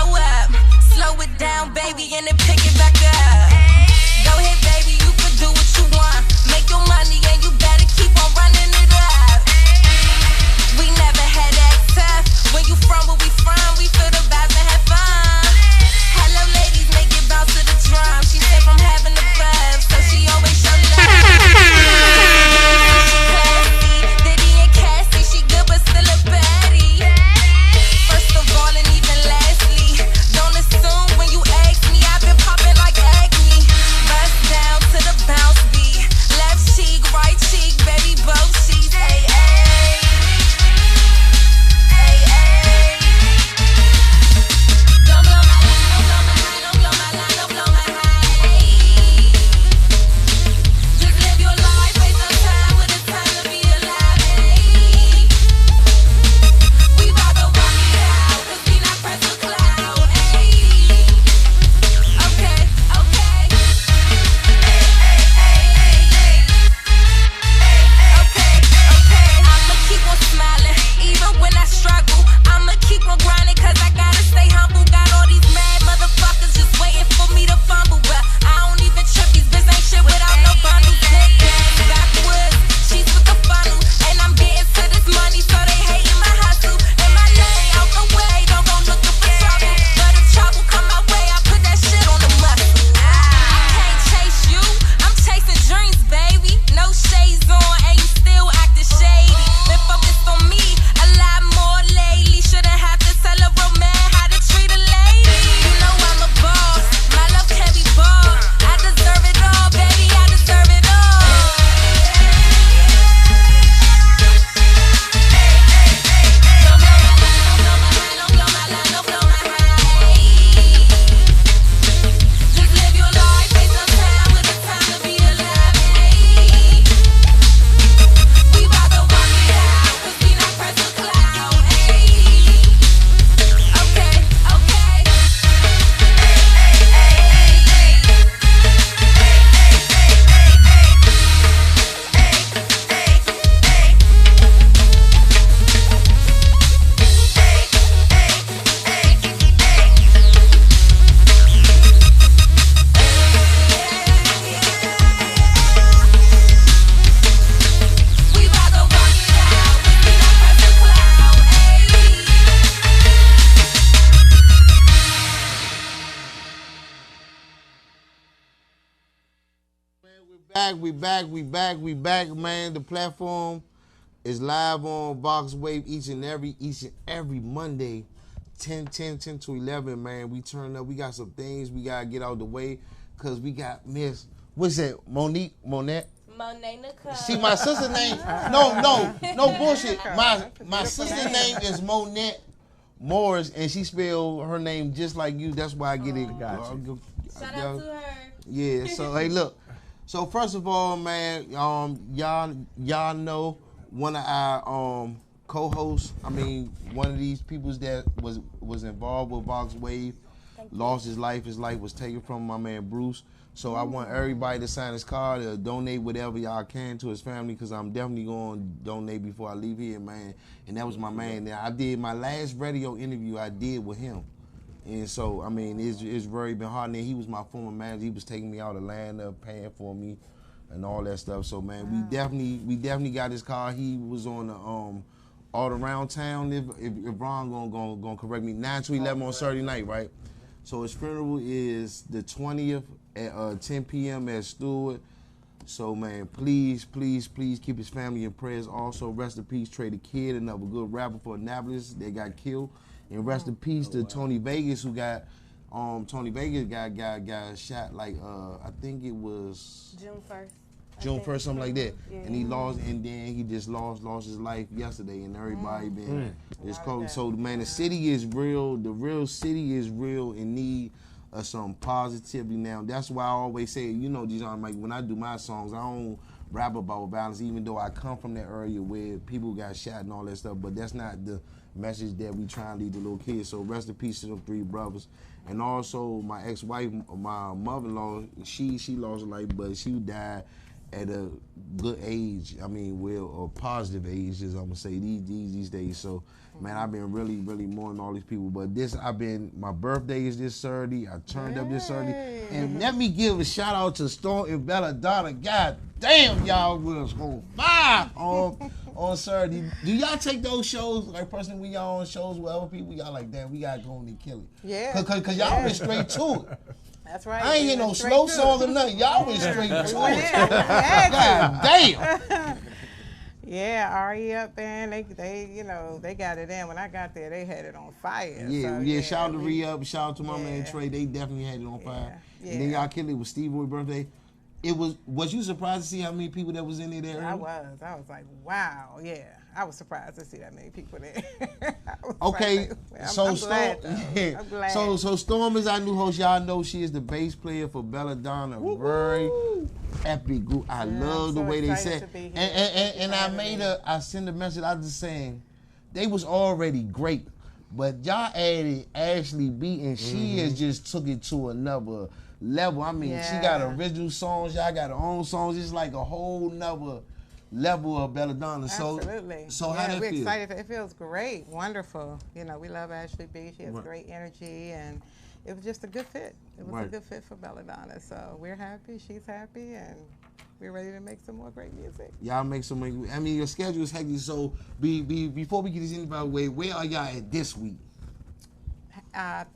slow up. Slow it down, baby, and then pick it back up. Go ahead, baby, you can do what you want. Make your money and you better keep on running it up. We never had that tough. Where you from, where we from, we feel the vibes and have fun. Hello, ladies, make it bounce to the drum. She said from having the buzz, so she always show love. She classy, Diddy and Cassie, she good but still a baddie. First of all and even lastly, don't assume when you ask me, I've been popping like acne. Bust down to the bounce beat, left cheek, right cheek, baby, both cheeks, ay, ay. Ay, ay. Don't blow my line, don't blow my line, don't blow my line, don't blow my high. Just live your life, waste no time with the time to be alive, ay. We bout to walk it out, 'cause we not pressed for clout, ay. Okay, okay. Okay, I'ma keep on smiling, even when I struggle. I'ma keep on grinding, 'cause I gotta stay humble. Got all these mad motherfuckers just waiting for me to fumble, but I don't even trip. These bitches ain't shit without no bundles. Big bags, backwoods, sheets with the funnel, and I'm getting to this money, so they hating my hustle. And my name out the way, don't go looking for trouble. But if trouble come my way, I put that shit on the muscle. I can't chase you, I'm chasing dreams, baby. No shades on, and you still acting shady. Been focused on me a lot more lately. Shouldn't have to tell a real man how to treat a lady. You know I'm a boss, my love can't be bought. I deserve it all, baby, I deserve it all. Don't blow my line, don't blow my line, don't blow my line, don't blow my high. Just live your life, waste no time with the time to be alive, ay. We bout to walk it out, 'cause we not pressed for clout, ay. Okay, okay. We bout to walk it out, 'cause we not pressed for clout, ay. We back, man. The platform is live on Box Wave each and every Monday, 10 to 11, man. We turn up. We got some things we gotta get out the way, cause we got Miss, what's that? Monette? Monet Nicole. See, my sister's name. No bullshit. My sister's name is Monette Morris, and she spelled her name just like you. That's why I get it. Shout out to her. Yeah. So hey, look. So first of all, man, y'all know one of our co-hosts. I mean, one of these peoples that was involved with Box Wave lost his life. His life was taken from my man Bruce. So I want everybody to sign his card, to donate whatever y'all can to his family, because I'm definitely going to donate before I leave here, man. And that was my man. Now, I did my last radio interview I did with him. And so, I mean, it's very been hard. And he was my former manager. He was taking me out of Atlanta, paying for me and all that stuff. So, man, we definitely got his car. He was on the all around town, if Ron gonna correct me, 9 to 11 on Saturday night, right? So his funeral is the 20th at 10 p.m. at Stewart. So, man, please keep his family in prayers. Also, rest in peace, Trey the Kid, another good rapper for Annapolis that got killed. And rest in peace to Tony Vegas, who got got shot like I think it was June 1st, something like that. Yeah. And he lost, and then he just lost his life yesterday, and everybody been it's cold. So, man, the city is real. The real city is real in need of some positivity now. That's why I always say, you know, Dijon, like when I do my songs, I don't rap about violence, even though I come from that area where people got shot and all that stuff. But that's not the message that we try and lead the little kids. So rest in peace to them 3 brothers. And also my ex-wife, my mother-in-law, she lost her life, but she died at a good age. I mean, or positive age, as I'm gonna say these days. So, man, I've been really mourning all these people. But my birthday is this Saturday. I turned up this Saturday, and let me give a shout out to Storm and belaDona. God damn, y'all was on fire on Saturday. Do y'all take those shows, like personally, when y'all on shows with other people, y'all like, damn, we gotta go in and kill it? Yeah. Cause y'all went straight to it. That's right. I ain't hear no slow songs or nothing. Y'all went straight to it. God damn. Yeah, RE Up Band, they got it in. When I got there, they had it on fire. Yeah, shout out to Re-Up, shout out to my man Trey. They definitely had it on fire. Yeah. And then y'all killed it with Steve Boy's birthday. Was you surprised to see how many people that was in there that early? I was like, wow, yeah. I was surprised to see that many people there. Okay, I'm glad, I'm glad. So Storm is our new host. Y'all know she is the bass player for belaDona. Very epic group. I love the way they said. And I sent a message. I was just saying, they was already great, but y'all added Ashley B, and she has just took it to another level. I mean, she got original songs. Y'all got her own songs. It's like a whole nother level of belaDona. Absolutely. So how that we're feel? Excited. It feels great. Wonderful. We love Ashley B. She has great energy, and it was just a good fit. It was a good fit for belaDona. So we're happy. She's happy, and we're ready to make some more great music. Y'all make some. I mean, your schedule is hectic. So before we get this anybody away, where are y'all at this week?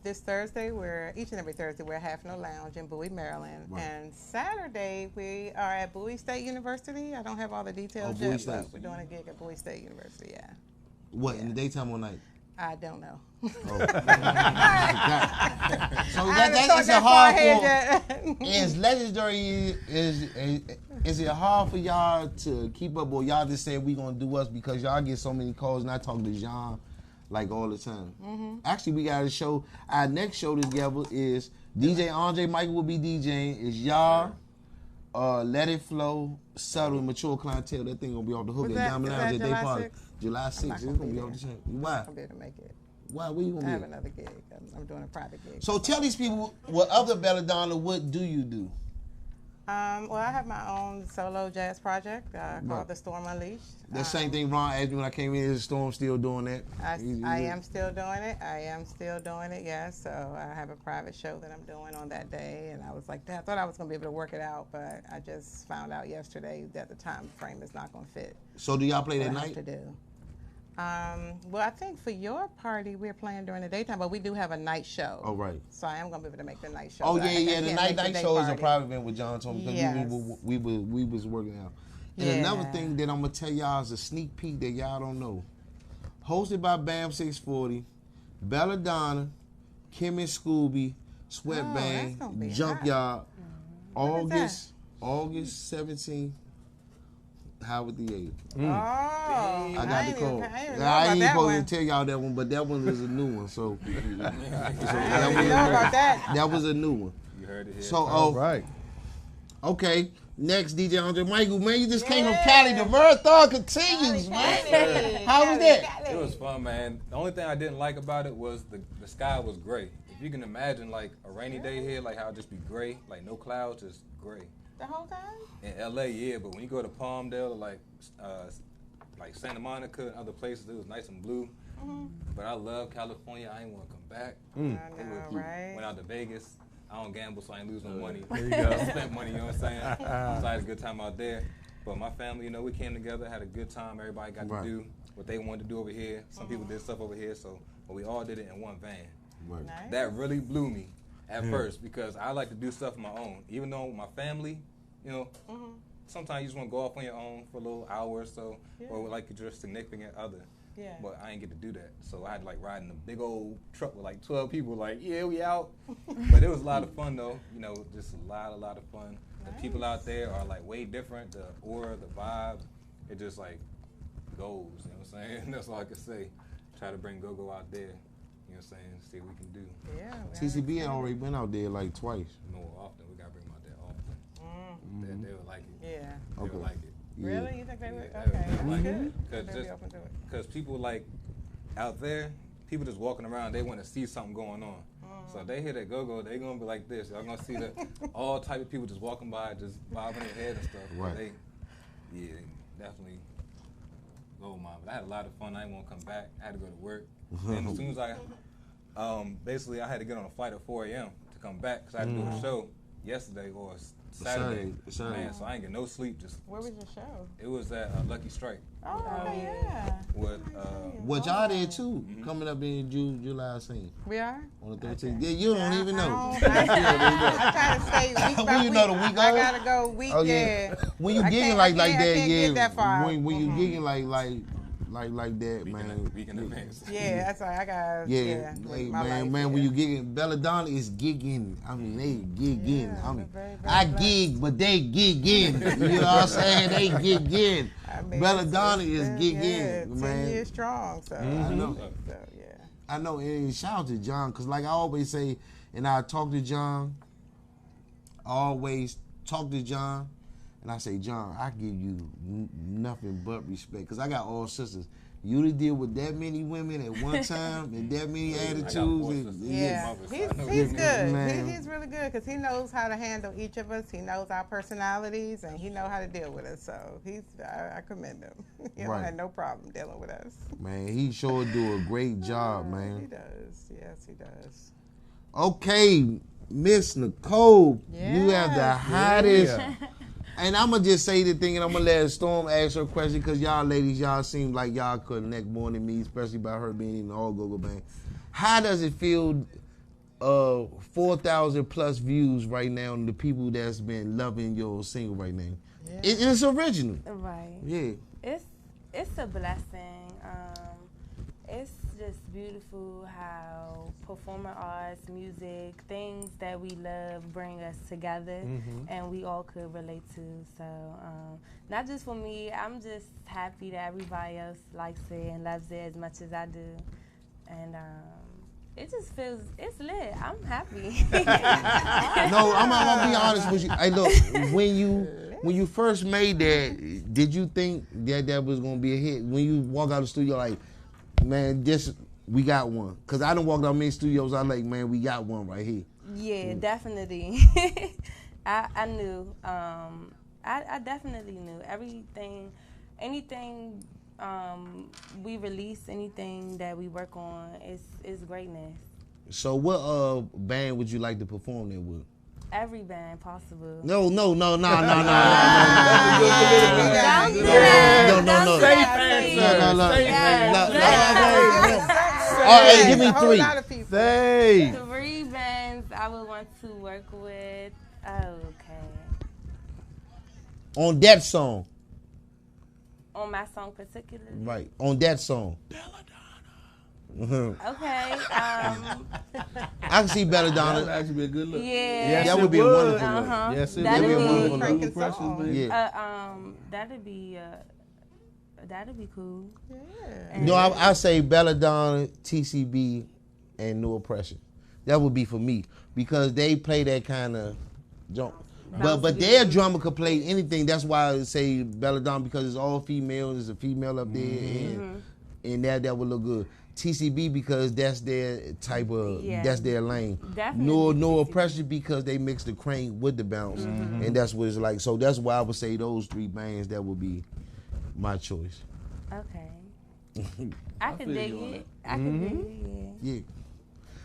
This Thursday, each and every Thursday, we're at Half No Lounge in Bowie, Maryland. Right. And Saturday, we are at Bowie State University. I don't have all the details yet, but we're doing a gig at Bowie State University, yeah. What, in the daytime or night? I don't know. Oh. So that's a hard for. Is legendary, is it hard for y'all to keep up, or y'all just say we gonna do us because y'all get so many calls, and I talk to Jean like all the time. Actually, we got a show. Our next show together is DJ Andre Mykal will be DJing. Is y'all, Let It Flow, Subtle, Mature Clientele. That thing gonna be off the hook at Diamond Lounge at Day Party. July 6th. It's gonna be off the chain. Why? I'm going to make it. Why? Where you gonna be? I have another gig. I'm doing a private gig. So tell these people, what other belaDona, what do you do? Well, I have my own solo jazz project called The Storm Unleashed. The same thing Ron asked me when I came in. Is Storm still doing that? I am still doing it. Yes. So I have a private show that I'm doing on that day, and I was like, I thought I was going to be able to work it out, but I just found out yesterday that the time frame is not going to fit. So do y'all play that night? To do. Well, I think for your party we're playing during the daytime, but we do have a night show. Oh, right. So I am going to be able to make the night show. Oh, yeah. The night show is a private event with John Tony because we was working out. And another thing that I'm going to tell y'all is a sneak peek that y'all don't know. Hosted by BAM640, belaDona, Kim and Scooby, Sweatband, Junkyard, August 17th. Howard the 8th. I got the call. I ain't supposed to tell y'all that one, but that one is a new one. So, that was a new one. You heard it here. So, all right. Okay. Next, DJ Andre Mykal. Man, you just came from Cali. The marathon continues, man. How was that? It was fun, man. The only thing I didn't like about it was the sky was gray. If you can imagine, like, a rainy day here, like how it just be gray, like no clouds, just gray. The whole time? In LA, yeah, but when you go to Palmdale or like Santa Monica and other places, it was nice and blue. But I love California. I ain't want to come back. I know, right? Went out to Vegas. I don't gamble, so I ain't lose no money. There you go. I spent money, you know what I'm saying? So I had a good time out there. But my family, we came together, had a good time. Everybody got to do what they wanted to do over here. Some people did stuff over here, but we all did it in one van. Nice. That really blew me at first because I like to do stuff on my own. Even though my family, sometimes you just want to go off on your own for a little hour or so, or like your significant other. Yeah. But I ain't get to do that. So I had to like ride in a big old truck with like 12 people, like, yeah, we out. But it was a lot of fun though, just a lot of fun. Nice. The people out there are like way different, the aura, the vibe, it just like goes, you know what I'm saying? That's all I can say. Try to bring go-go out there. You know what I'm saying? See what we can do. Yeah. TCB had already been out there like twice. More often. We got to bring them out there often. They would like it. Yeah. They would like it. Really? You think they would? Yeah, Okay. they would like Good. it. Because people like out there, people just walking around, they want to see something going on. So if they hear that go-go, they gonna be like this. Y'all gonna see all type of people just walking by, just bobbing their head and stuff. Right. They definitely gold mine. But I had a lot of fun. I didn't want to come back. I had to go to work. And as soon as basically I had to get on a flight at 4 a.m. to come back because I had to do a show yesterday or Saturday. Man, so I ain't get no sleep. Where was your show? It was at Lucky Strike. Oh, yeah. With What y'all there too? Coming up in July scene. We are? On the 13th. Yeah, you don't even know. I try to stay week by When you week. know the week I of? gotta go week. Oh yeah. When you gigging like that, I can't yeah. get that far. When you gigging like that, man. Week in advance. Yeah, that's right. I got Hey, my man, life, when you gigging, belaDona is gigging. I mean, they gigging. Yeah, I mean, very, very I blessed. gig, but they gigging. You know what I'm saying? They gigging. I mean, belaDona is it's been, gigging, 10 man. years strong, so I know. So, yeah. I know, and shout out to John, because like I always say, and I talk to John, and I say, John, I give you nothing but respect, because I got all sisters. You to deal with that many women at one time and that many attitudes. Yeah, he's good. He's really good because he knows how to handle each of us. He knows our personalities and he knows how to deal with us. So I commend him. He don't have no problem dealing with us. Man, he sure do a great job, man. He does. Yes, he does. Okay, Miss Nicole, you have the hottest. And I'm going to just say the thing, and I'm going to let Storm ask her question, because y'all ladies, y'all seem like y'all connect more than me, especially by her being in the All Go-Go Band. How does it feel, 4,000 plus views right now, and the people that's been loving your single right now? Yeah. It's original. Right. Yeah. It's a blessing. It's just beautiful how performing arts, music, things that we love bring us together and we all could relate to. So not just for me, I'm just happy that everybody else likes it and loves it as much as I do. And it just feels, it's lit. I'm happy. No, I'm gonna be honest with you. Hey, look, when you first made that, did you think that was gonna be a hit? When you walk out of the studio, like, man, we got one. Cause I done walked out many studios. I like, man, we got one right here. Yeah, definitely. I knew. I definitely knew anything we release, anything that we work on is greatness. So what band would you like to perform there with? Every band possible. No. Don't do that. No. Safe answer. All right, give me three. Say. 3 bands I would want to work with. Okay. On that song. On my song particularly? Right. On that song. Okay. I can see belaDona. That would actually be a good look. Yeah. Yes, that would be a wonderful look. Yes, it That'd would. be Wonderful Frank look. Precious, song. man. Yeah. That'd be cool. Yeah. No, I say belaDona, TCB, and No Oppression. That would be for me because they play that kind of jump. But their drummer could play anything. That's why I say belaDona, because it's all female. There's a female up there, and that would look good. TCB because that's their type of, that's their lane. Definitely. No Oppression because they mix the crank with the bounce, and that's what it's like. So that's why I would say those 3 bands, that would be my choice. Okay. I could dig it. I could dig it, Yeah.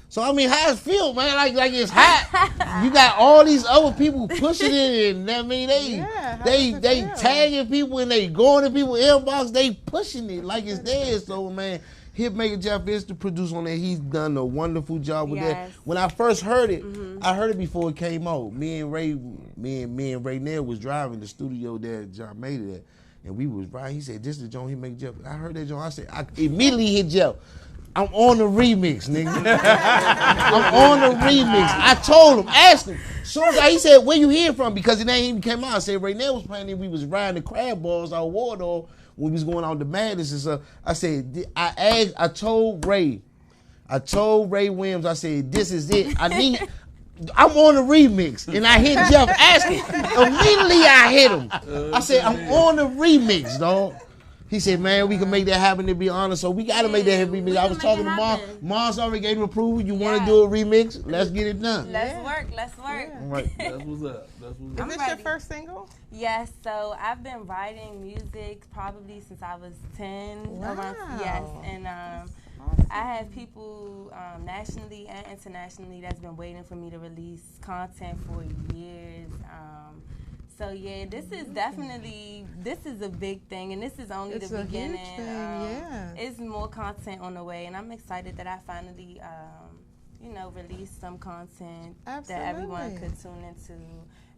So I mean, how it feel, man? Like it's hot. You got all these other people pushing it, and I mean they tagging people and they going to people's inbox. They pushing it like it's theirs. So man, Hitmaker Jeff is the producer on that. He's done a wonderful job with that. When I first heard it, I heard it before it came out. Me and Ray Nair was driving the studio that John made it at, and we was riding. He said, "This is the joint Hitmaker Jeff." I heard that joint. I said, I immediately hit Jeff. I'm on the remix, nigga. I'm on the remix. I told him, asked him. Soon as he said, "Where you hear from?" Because it ain't even came out. I said, Ray Nair was playing it. We was riding the crab balls out of Wardor when we was going out to Madness and stuff. I said, I told Ray Williams, I said, "This is it. I'm on the remix." And I hit Jeff asking. Immediately I hit him. I said, "I'm on the remix, dog." He said, man, we can make that happen, to be honest. So we got to make that remix. I was talking to Mom. Mom's already gave him approval. You want to do a remix? Let's get it done. Let's work. Right. That's what's up. Is this your first single? Yes. So I've been writing music probably since I was 10. Wow. Yes. And I have people nationally and internationally that's been waiting for me to release content for years. So yeah, this is a big thing, and this is only the beginning. Huge thing, It's more content on the way, and I'm excited that I finally, released some content that everyone could tune into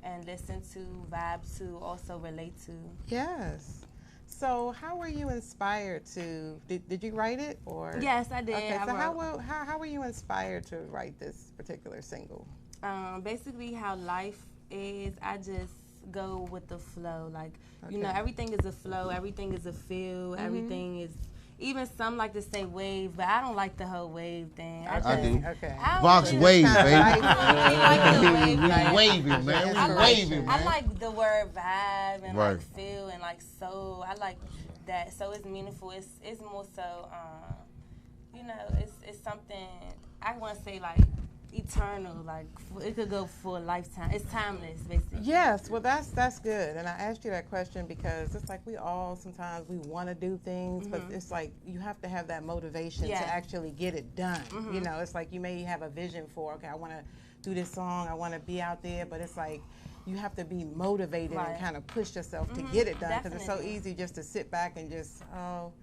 and listen to, vibe to, also relate to. Yes. So how were you inspired to? Did you write it or? Yes, I did. Okay. So how were you inspired to write this particular single? Basically, how life is. I just go with the flow. Like, everything is a flow, everything is a feel, everything is, even some like to say wave, but I don't like the whole wave thing. I do. Okay. Vox wave, baby. We waving, man. We waving, man. I like the word vibe and like feel and like soul. I like that. So it's meaningful. It's more so, it's something, I want to say like, eternal, like it could go for a lifetime. It's timeless, basically. Yes, well that's good. And I asked you that question because it's like we all sometimes we want to do things, but it's like you have to have that motivation to actually get it done. It's like you may have a vision for, okay, I want to do this song, I want to be out there, but it's like you have to be motivated and kind of push yourself to get it done, because it's so easy just to sit back and just, I'll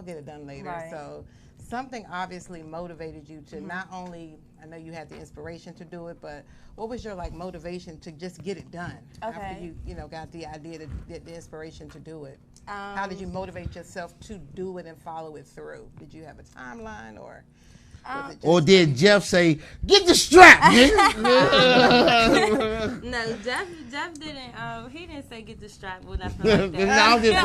get it done later. Right. So something obviously motivated you to not only, I know you had the inspiration to do it, but what was your motivation to just get it done after you got the idea, the inspiration to do it? How did you motivate yourself to do it and follow it through? Did you have a timeline or? Or did Jeff say, "Get the strap"? No, Jeff didn't. He didn't say get the strap. Well, nothing like that. I'm just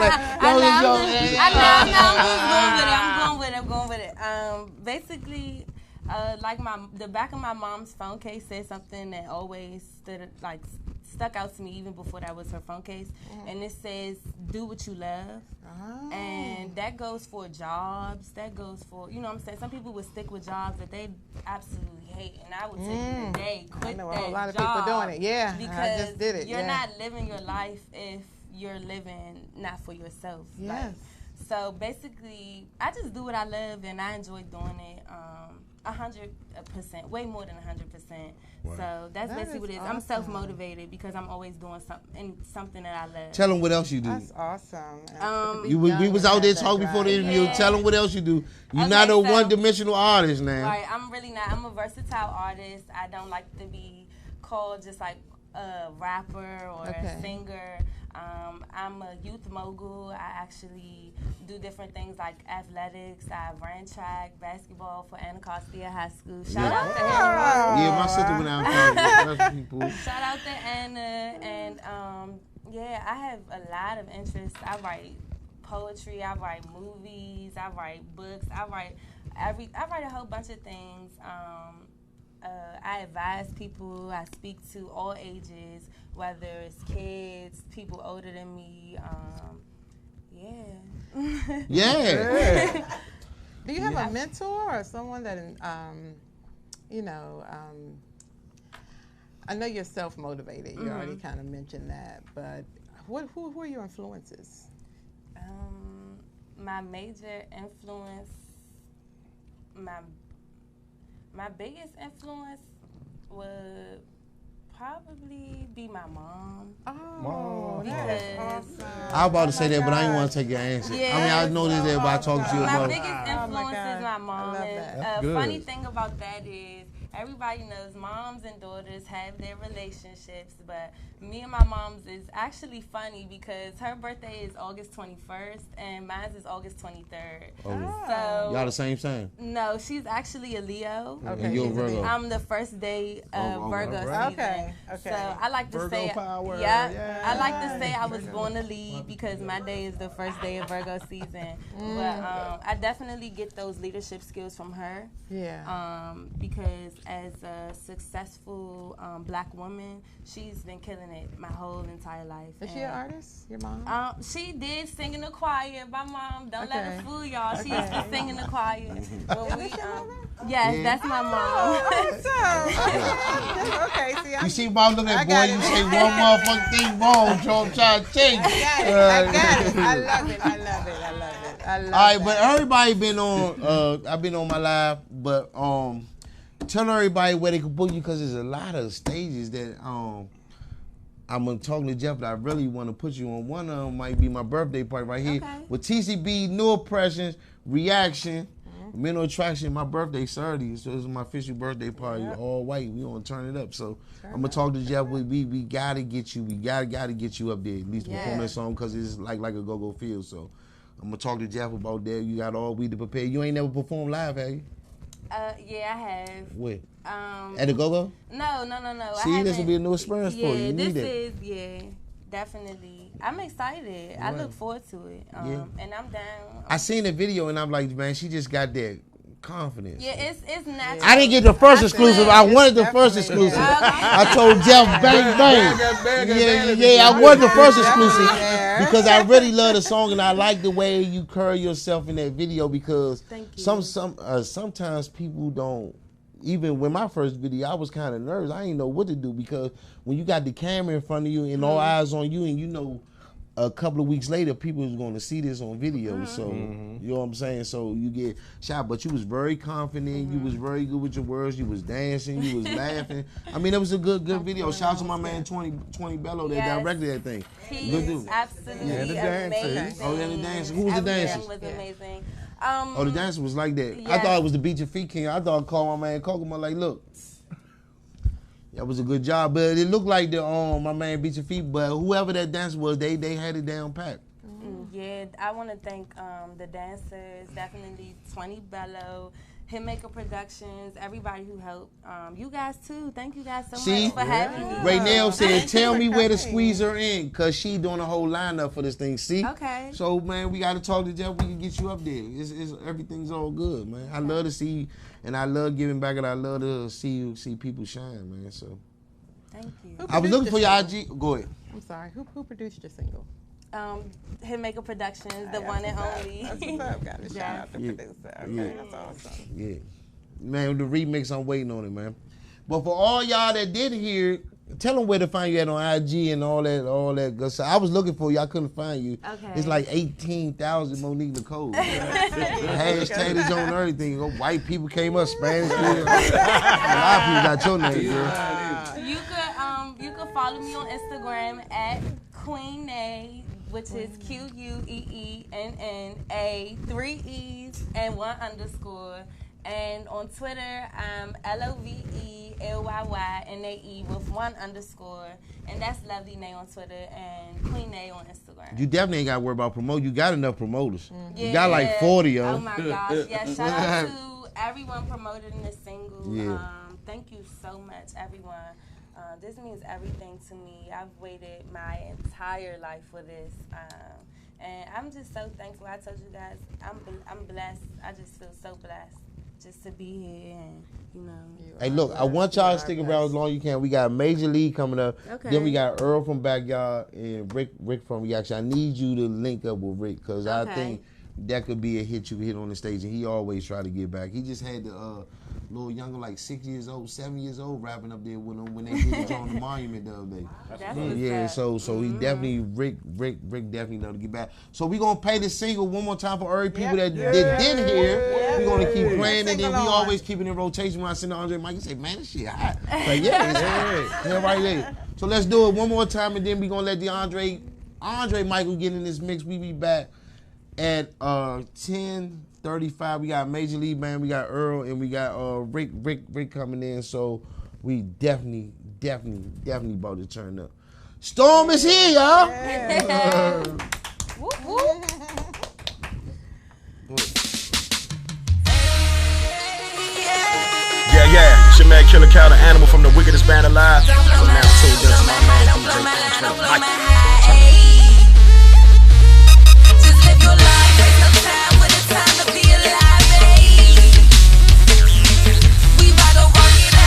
I'm going with it. Basically, like the back of my mom's phone case said something that always stuck out to me even before that was her phone case, and it says, "Do what you love." And that goes for jobs. That goes for, what I'm saying? Some people would stick with jobs that they absolutely hate, and I would take it today, quit I know that a whole lot of job people doing it. Yeah, because I just did it. You're not living your life if you're living not for yourself. Yes. So basically, I just do what I love, and I enjoy doing it 100%, way more than 100%. Wow. So that's basically what it is. Awesome. I'm self-motivated because I'm always doing something that I love. Tell them what else you do. That's awesome. We was out there talking before the interview. Yeah. Tell them what else you do. You're not a one-dimensional artist now. Right, I'm really not. I'm a versatile artist. I don't like to be called just like a rapper or a singer. I'm a youth mogul. I actually do different things like athletics. I ran track, basketball for Anacostia High School. Shout out to Anna. Yeah, my sister went out there. Shout out to Anna. And I have a lot of interests. I write poetry. I write movies. I write books. I write a whole bunch of things. I advise people. I speak to all ages, whether it's kids, people older than me. Yeah. Do you have a mentor or someone that, I know you're self-motivated. You already kind of mentioned that, but who are your influences? My major influence, my biggest influence would probably be my mom. Oh, because awesome. I was about to say that, but I didn't want to take your answer. Yeah. I mean, I know this everybody talking to you my about. biggest influence is my mom. I love that. And funny thing about that is everybody knows moms and daughters have their relationships, but me and my mom's is actually funny because her birthday is August 21st and mine is August 23rd. Oh. So Y'all the same time? No, she's actually a Leo. Okay. And you're a Virgo. I'm the first day of Virgo season. Okay. So I like to Virgo say, power. yeah, I like to say I was born to lead because my day is the first day of Virgo season. But I definitely get those leadership skills from her. Yeah. Because as a successful Black woman, she's been killing it my whole entire life. Is she an artist, your mom? She did sing in the choir. My mom, don't let her fool y'all. She used to sing in the choir. When we, yes, that's my mom. Awesome. Okay, see, you see, mom, look at boy, you say one motherfucking thing wrong, so I'm trying to change it. I got it. I love it. I love it. I love it. I love it. All right, but everybody been on, I've been on my live, but tell everybody where they can book you, because there's a lot of stages that I'm talking to Jeff, but I really want to put you on. One of them might be my birthday party right here with TCB, New Impressions, Reaction, Mental Attraction. My birthday Saturday, so this is my official birthday party. All white, we gonna turn it up. So I'm gonna talk to Jeff. We gotta get you. We gotta get you up there at least perform that song, because it's like a go-go feel. So I'm gonna talk to Jeff about that. You got all week to prepare. You ain't never performed live, have you? Yeah, I have. Where? At the go-go? No. See, this will be a new experience for you. You need it. Yeah, definitely. I'm excited. I look forward to it. And I'm down. I seen the video and I'm like, man, she just got that confidence. Yeah, it's natural. I didn't get the first exclusive. I wanted the first exclusive. I told Jeff, bang. I wanted the first exclusive because I really love the song and I like the way you carry yourself in that video, because sometimes people don't. Even with my first video, I was kind of nervous. I didn't know what to do, because when you got the camera in front of you and all eyes on you, and you know a couple of weeks later people is going to see this on video. So you know what I'm saying? So you get shot, but you was very confident. You was very good with your words. You was dancing. You was laughing. I mean, it was a good video. Shout out to my man 20 Bello that directed that thing. He good is dude. absolutely the amazing. dancer. Oh, yeah, the dancer. Who was the dancer? Everything was amazing. The dancer was like that. Yes. I thought it was the Beat Your Feet King. I thought I'd call my man Kokomo like, look, that was a good job. But it looked like my man Beat Your Feet, but whoever that dancer was, they had it down pat. Yeah, I want to thank the dancers, definitely 20 Bello, Hitmaker Productions, everybody who helped. You guys too. Thank you guys so much for having me. Raynell said, tell me where to squeeze her in, because she doing a whole lineup for this thing. See? Okay. So, man, we got to talk to Jeff. We can get you up there. Everything's all good, man. I love to see, and I love giving back, and I love to see people shine, man. So. Thank you. I was looking for your IG. Go ahead. I'm sorry. Who produced your single? Hitmaker Productions, the one and only. That's what's up. Got to shout out the producer. Okay, that's awesome. Yeah. Man, the remix, I'm waiting on it, man. But for all y'all that did hear, tell them where to find you at on IG and all that good stuff. I was looking for you. I couldn't find you. Okay. It's like 18,000 Monique Nicole. Hashtags on everything. White people came up, Spanish people. A lot of people got your name, girl. You could follow me on Instagram at Queen A, which is QUEENNA, 3 E's and 1 underscore. And on Twitter, I'm LOVELYYNAE with 1 underscore. And that's Lovely Nay on Twitter and Queen Nay on Instagram. You definitely ain't got to worry about promoting. You got enough promoters. You got like 40, yo. Oh my gosh. Yeah, shout out to everyone promoting this single. Yeah. Thank you so much, everyone. This means everything to me. I've waited my entire life for this. And I'm just so thankful. I told you guys, I'm blessed. I just feel so blessed just to be here and, you know. Hey, look, I want y'all to stick around as long as you can. We got Major League coming up. Okay. Then we got Earl from Backyard and Rick from Reaction. I need you to link up with Rick, because I think that could be a hit you could hit on the stage, and he always try to get back. He just had the little younger, like 6 years old, 7 years old, rapping up there with him when they did it on the Monument the other day. Yeah, so he definitely, Rick definitely know to get back. So we gonna play the single one more time for every people that didn't hear. We're gonna keep playing it, and we always keep it in rotation. When I send to Andre Mike, he say, man, this shit hot. Like, yeah, it's hot. Yeah, right there. So let's do it one more time, and then we gonna let the Andre Michael get in this mix. We be back at 10:35. We got Major League Band, we got Earl, and we got Rick coming in. So we definitely about to turn up. Storm is here, y'all. Whoop, whoop. Yeah. It's your man Killer Cow, the animal from the wickedest band alive. So now tuned in to my man DJ Mykal. Just live your life, there's no time when it's time to be alive, babe. We bout to work it out.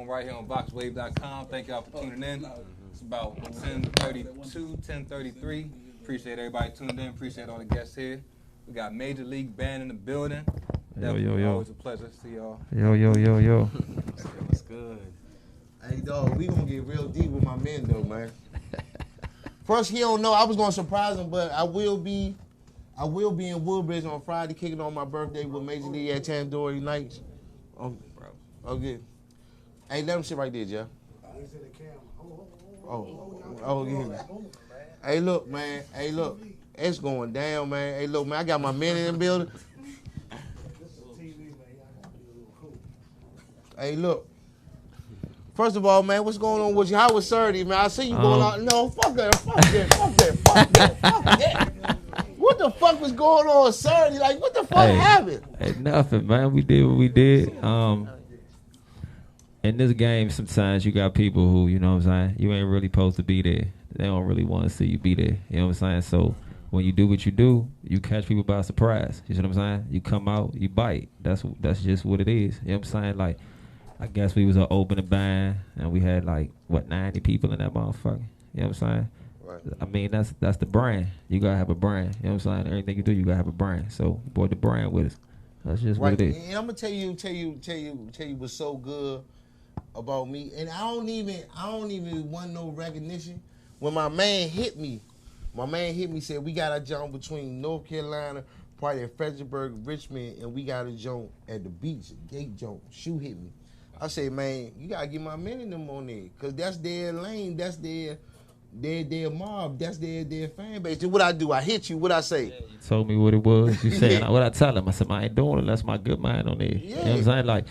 on right here on VoxWave.com. Thank y'all for tuning in. It's about 10:32, 10:33. Appreciate everybody tuning in. Appreciate all the guests here. We got Major League Band in the building. Yo. Always a pleasure to see y'all. Yo. What's good? Hey, dog, we gonna get real deep with my men, though, man. First, he don't know. I was gonna surprise him, but I will be in Woodbridge on Friday, kicking on my birthday with Major League at Tandoori Nights. Okay. Hey, let him sit right there, Jeff. Oh, yeah. Hey, look, man. Hey, look. It's going down, man. Hey, look, man. I got my men in the building. Hey, look. First of all, man, what's going on with you? How was Saturday, man? I see you going on. No, fuck that. What the fuck was going on Saturday? Like, what the fuck happened? Hey, nothing, man. We did what we did. In this game, sometimes you got people who, you know what I'm saying, you ain't really supposed to be there. They don't really want to see you be there. You know what I'm saying? So when you do what you do, you catch people by surprise. You see what I'm saying? You come out, you bite. That's just what it is. You know what I'm saying? Like, I guess we was an opening band, and we had 90 people in that motherfucker. You know what I'm saying? Right. I mean, that's the brand. You gotta have a brand. You know what I'm saying? Everything you do, you gotta have a brand. So we brought the brand with us. That's just what it is. And I'm gonna tell you what's so good about me. And I don't even want no recognition. When my man hit me, said we got a jump between North Carolina, probably at Fredericksburg, Richmond, and we got a jump at the beach, gate jump. Shoe hit me. I say, man, you gotta get my men in them on there, cause that's their lane, that's their mob, that's their fan base. Then what I do? I hit you. What I say? You told me what it was. You said what I tell him. I said, I ain't doing it. That's my good man on there. Yeah. You know what I'm saying? Like,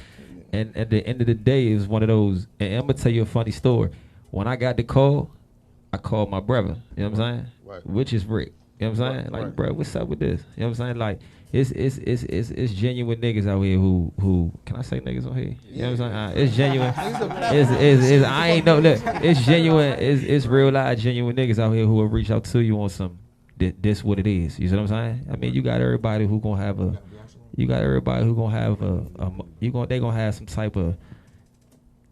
and at the end of the day, it was one of those. And I'm gonna tell you a funny story. When I got the call, I called my brother. You know what I'm saying? Right. Which is Rick. You know what I'm saying? Like, right. bro, what's up with this? You know what I'm saying? Like, it's genuine niggas out here who can I say niggas on here? You know what I'm saying? It's genuine. It's I ain't know. Look, it's genuine. It's real live genuine niggas out here who will reach out to you on some. This what it is. You see what I'm saying? I mean, you got everybody who gonna have a. You got everybody who gonna have they gonna have some type of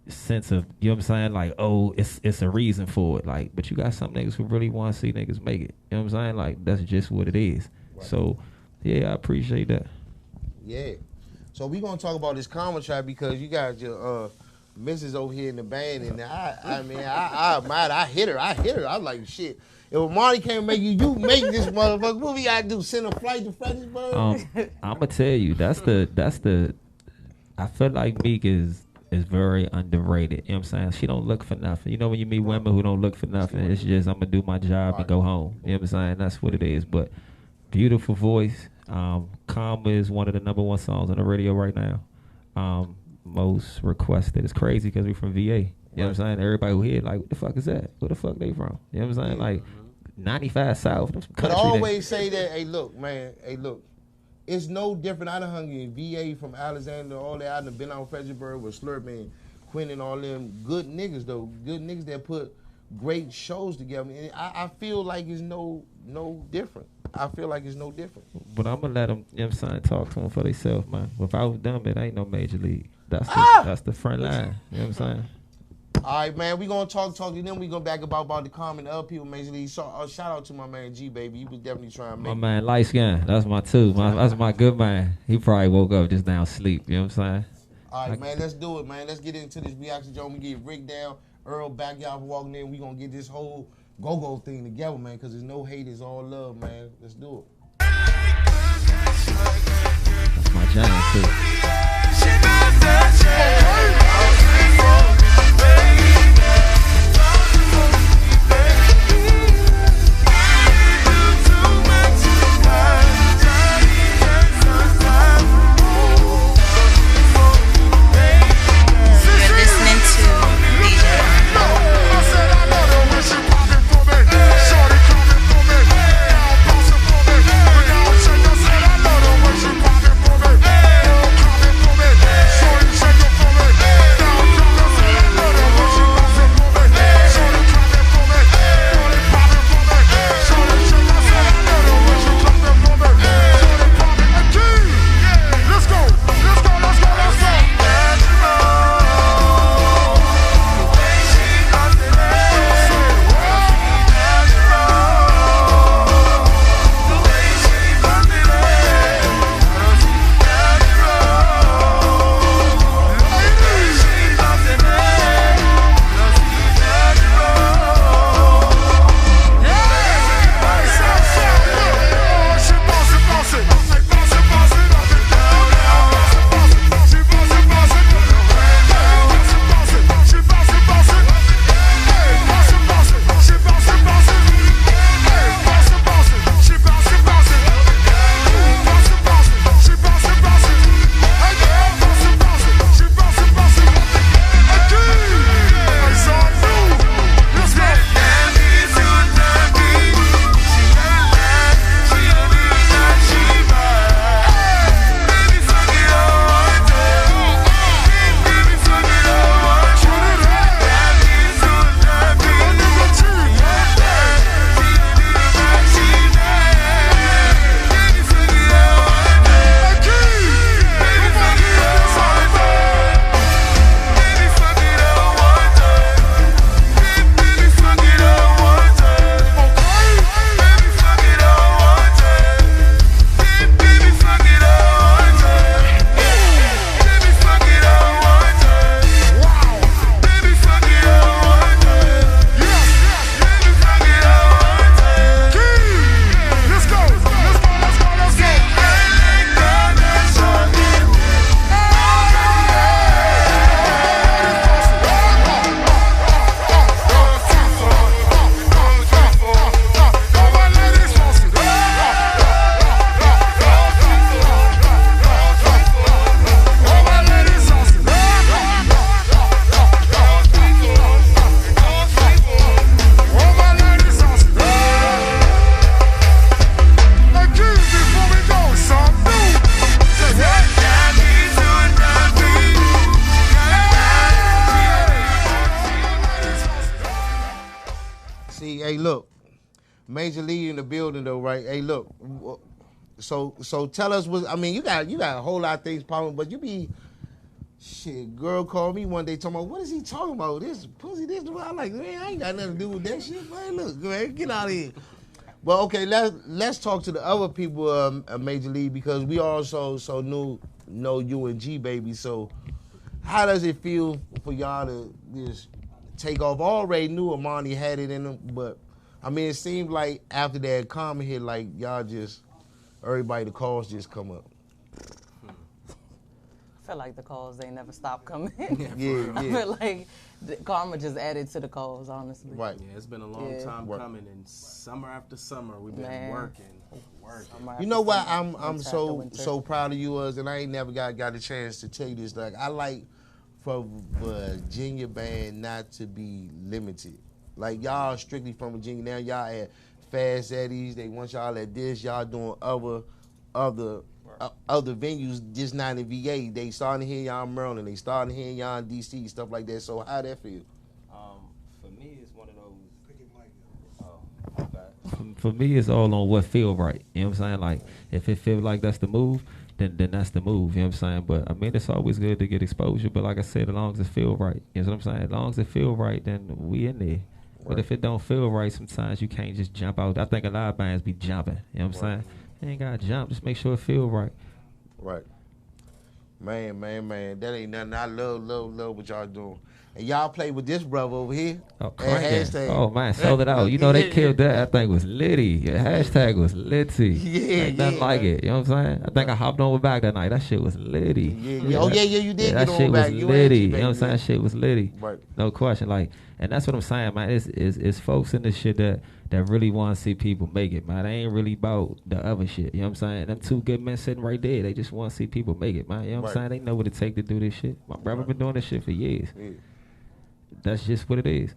sense of, you know what I'm saying, like, oh, it's a reason for it, like, but you got some niggas who really want to see niggas make it. You know what I'm saying? Like, that's just what it is. Right. So yeah, I appreciate that. Yeah. So we gonna talk about this comedy track because you got your missus over here in the band, and I hit her. I'm like, shit. If Marty can't make you make this motherfucker. What we gotta do? Send a flight to Fredericksburg? I'm gonna tell you, that's the. I feel like Meek is very underrated. You know what I'm saying? She don't look for nothing. You know when you meet women who don't look for nothing, it's just I'm gonna do my job and go home. You know what I'm saying? That's what it is. But beautiful voice. Karma is one of the #1 songs on the radio right now. Most requested. It's crazy because we from VA. You know what I'm saying? Everybody who hear like, what the fuck is that? Where the fuck they from? You know what I'm saying? Like 95 South. But I always say that, hey, look, man, it's no different. I done hung in VA from Alexander, all that. I done been out Fredericksburg with Slurp and Quinn and all them good niggas, though. Good niggas that put great shows together. And I feel like it's no different. I feel like it's no different. But I'm going to let them, you know what I'm saying, talk to them for themselves, man. Without them, it ain't no major league. That's the front line. You know what I'm saying? All right, man, we gonna talk to them. We gonna back about the common other people, Major League. So, shout out to my man G, baby. He was definitely trying to make my man light skin. That's my two. That's my good man. He probably woke up just down sleep. You know what I'm saying? All right, man, let's do it, man. Let's get into this reaction, Joe. We get Rick down, Earl back, y'all walking in. We gonna get this whole go-go thing together, man, because there's no hate, it's all love, man. Let's do it. That's my giant too. Major League in the building though, right? Hey, look. So tell us what I mean. You got a whole lot of things popping, but you be shit. Girl called me one day talking about what is he talking about? This pussy, this. I'm like, man, I ain't got nothing to do with that shit, man. Look, man, get out of here. But okay, let's talk to the other people Major League because we also know you and G baby. So how does it feel for y'all to just take off? Already knew Amani had it in him, but I mean it seemed like after that comment hit, like y'all just everybody the calls just come up. I feel like the calls they never stop coming. Yeah. I feel like the karma just added to the calls, honestly. Right. Yeah, it's been a long time coming, and summer after summer we've been working. You know what? I'm so proud of you, and I ain't never got a chance to tell you this. Like I like for Virginia band not to be limited. Like y'all strictly from Virginia now. Y'all at Fast Eddies. They want y'all at this. Y'all doing other venues, just not in VA. They starting to hear y'all in Maryland. They starting to hear y'all in DC, stuff like that. So how that feel? For me, it's one of those. For me, it's all on what feel right. You know what I'm saying? Like, if it feels like that's the move, then that's the move. You know what I'm saying? But, I mean, it's always good to get exposure. But like I said, as long as it feel right. You know what I'm saying? As long as it feel right, then we in there. Right. But if it don't feel right, sometimes you can't just jump out. I think a lot of bands be jumping. You know what I'm saying? You ain't got to jump. Just make sure it feel right. Right. Man. That ain't nothing. I love what y'all doing. And y'all play with this brother over here. Oh, oh man, sold it out. You know they killed that. That thing was litty. The hashtag was litty. Ain't nothing like it. You know what I'm saying? I think I hopped on with back that night. That shit was litty. Yeah, you did. That shit was litty. You know what I'm saying? That shit was litty. Right. No question. Like, and that's what I'm saying, man. It's folks in this shit that really want to see people make it, man. They ain't really about the other shit. You know what I'm saying? Them two good men sitting right there. They just want to see people make it, man. You know what I'm saying? They know what it take to do this shit. My brother been doing this shit for years. Yeah. That's just what it is.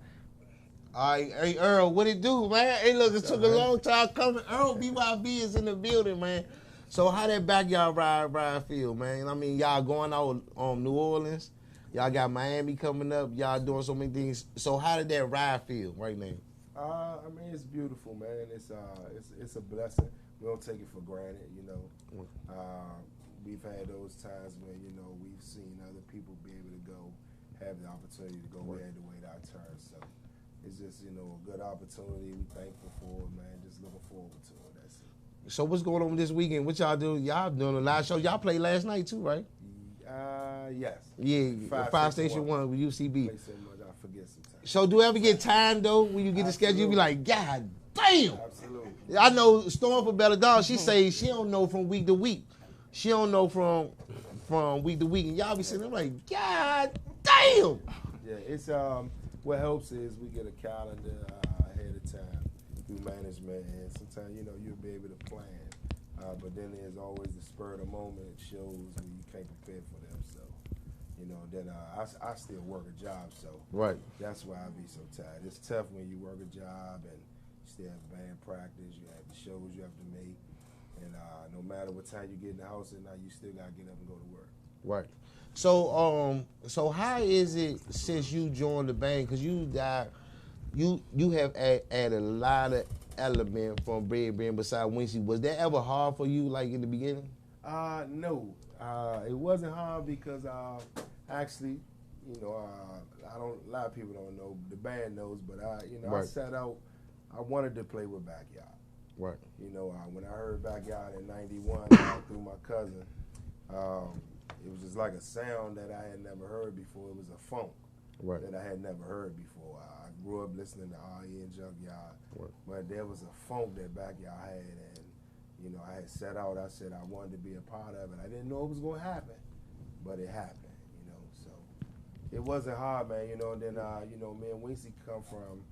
All right, hey Earl, what it do, man? Hey, look, it took a long time coming. Earl BYB is in the building, man. So how that backyard ride feel, man? I mean, y'all going out New Orleans. Y'all got Miami coming up. Y'all doing so many things. So how did that ride feel right now? I mean, it's beautiful, man. It's a blessing. We don't take it for granted, you know. We've had those times when, you know, we've seen other people be able to go, have the opportunity to go. We had to wait our turn. So it's just, you know, a good opportunity. We're thankful for it, man. Just looking forward to it. That's it. So what's going on this weekend? What y'all do? Y'all doing a live show. Y'all played last night too, right? Yes. Yeah, 5 Station 1 with UCB. Play so much, I forget sometimes. So do you ever get time though when you get the schedule? You be like, God damn. Absolutely. I know Storm for belaDona. She say she don't know from week to week. She don't know from week to week, and y'all be sitting there like, God damn. Yeah, it's what helps is we get a calendar ahead of time through management, and sometimes you know you'll be able to plan. But then there's always the spur of the moment shows where you can't prepare for them. So, you know, then I still work a job, so right. That's why I be so tired. It's tough when you work a job and you still have band practice, you have the shows you have to make, and no matter what time you get in the house at night, you still gotta get up and go to work. Right. So how is it since you joined the band? Because you have added a lot of element from Bread beside Wincy. Was that ever hard for you, like in the beginning? No, it wasn't hard because actually, you know, a lot of people don't know, the band knows, but right. I set out, I wanted to play with Backyard. Right. You know, when I heard Backyard in '91 through my cousin, it was just like a sound that I had never heard before. It was a funk that I had never heard before. I grew up listening to R.E. and Junkyard, but there was a funk that Backyard had, and you know, I had set out. I said I wanted to be a part of it. I didn't know it was going to happen, but it happened. You know, so it wasn't hard, man. You know, and then you know, me and Wincy come from,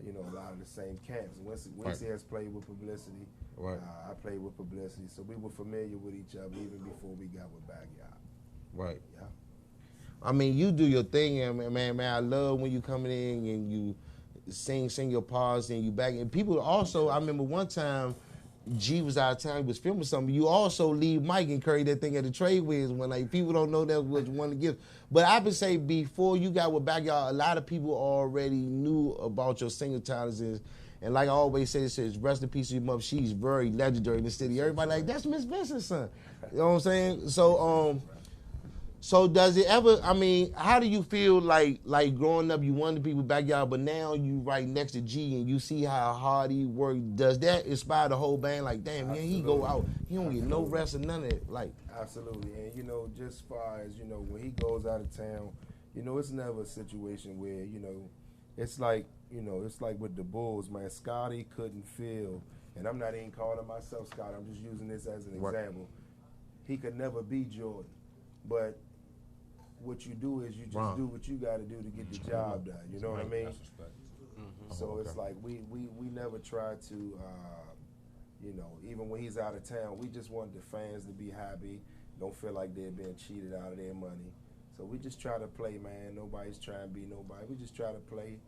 you know, a lot of the same camps. Wincy has played with Publicity. Right. I played with Publicity, so we were familiar with each other even before we got with Backyard. Right. Yeah. I mean, you do your thing, and man, I love when you coming in and you sing your parts and you back. And people also, I remember one time, G was out of town, he was filming something. You also leave Mike and carry that thing at the trade wiz when like people don't know that was one of the gifts. But I would say before you got with Backyard, a lot of people already knew about your singer talents And like I always say, it says, rest in peace to your mother. She's very legendary in the city. Everybody like, that's Miss Vincent's son. You know what I'm saying? So does it ever, I mean, how do you feel like growing up, you wanted to be with backyard, but now you right next to G and you see how hard he worked. Does that inspire the whole band? Like, damn, man, he go out, he don't get no rest or none of it. Like, absolutely. And, you know, just far as, you know, when he goes out of town, you know, it's never a situation where, you know, it's like with the Bulls, man, Scotty couldn't feel, and I'm not even calling myself Scotty, I'm just using this as an example. He could never be Jordan. But what you do is you just do what you got to do to get the job done. You know what I mean? So it's like we never try to, you know, even when he's out of town, we just want the fans to be happy, don't feel like they're being cheated out of their money. So we just try to play, man. Nobody's trying to be nobody. We just try to play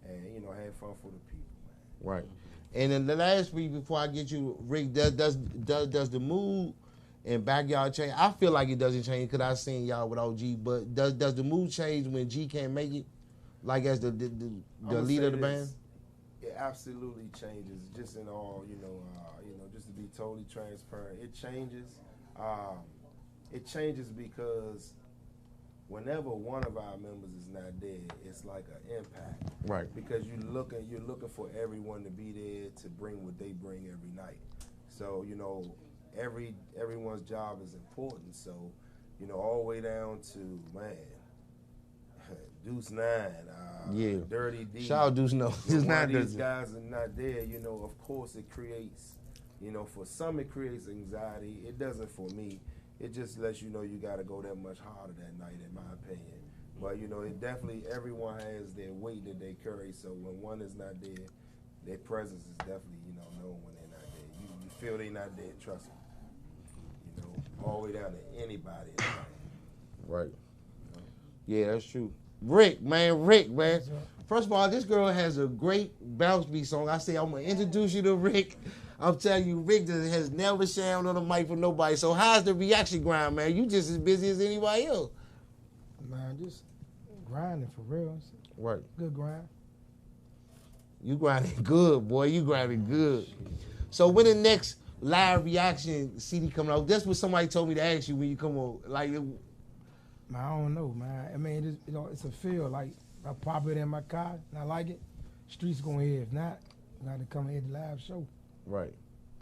and, you know, have fun for the people, man. Right. And then the last week before I get you, Rick, does the mood and backyard change? I feel like it doesn't change because I seen y'all without G, but does the mood change when G can't make it? Like as the leader of the band? It absolutely changes, just in all, you know, just to be totally transparent. It changes. It changes because whenever one of our members is not there, it's like an impact. Right. Because you're looking for everyone to be there to bring what they bring every night. So, you know, everyone's job is important. So, you know, all the way down to, man, Deuce 9, Dirty D. Shout out Deuce 9. These guys are not there, you know, of course it creates, you know, for some it creates anxiety. It doesn't for me. It just lets you know you got to go that much harder that night, in my opinion. But, you know, it definitely, everyone has their weight that they carry. So when one is not there, their presence is definitely, you know, known when they're not there. You feel they're not there, trust me. You know, all the way down to anybody. Right. Yeah, that's true. Rick, man. First of all, this girl has a great bounce beat song. I say I'm going to introduce you to Rick. I'm telling you, Rick has never shammed on the mic for nobody. So how's the reaction grind, man? You just as busy as anybody else. Man, just grinding for real. Right. Good grind. You grinding good, boy. You grinding good. So when the next live reaction CD coming out, that's what somebody told me to ask you when you come on. Like, man, I don't know, man. I mean, it's a feel. Like, I pop it in my car and I like it, streets gonna hear. If not, I got to come and hit the live show. Right.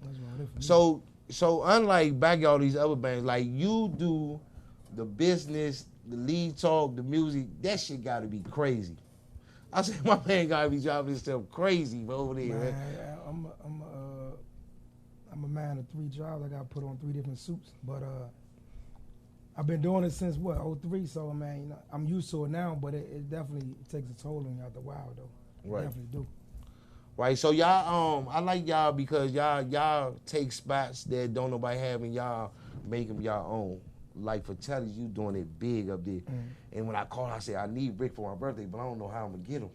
That's what it is for me. So unlike back all these other bands, like you do the business, the lead talk, the music, that shit gotta be crazy. I said my man gotta be driving himself crazy over there. Man, I'm a man of 3 jobs. I got put on 3 different suits, but I've been doing it since what, 03. So I mean, you know, I'm used to it now, but it definitely takes a toll on you after a while, though. Right. It definitely do. Right, so y'all, I like y'all because y'all take spots that don't nobody have and y'all make them y'all own. Like for Telly, you doing it big up there. Mm-hmm. And when I called, I said, I need Rick for my birthday, but I don't know how I'm gonna get him.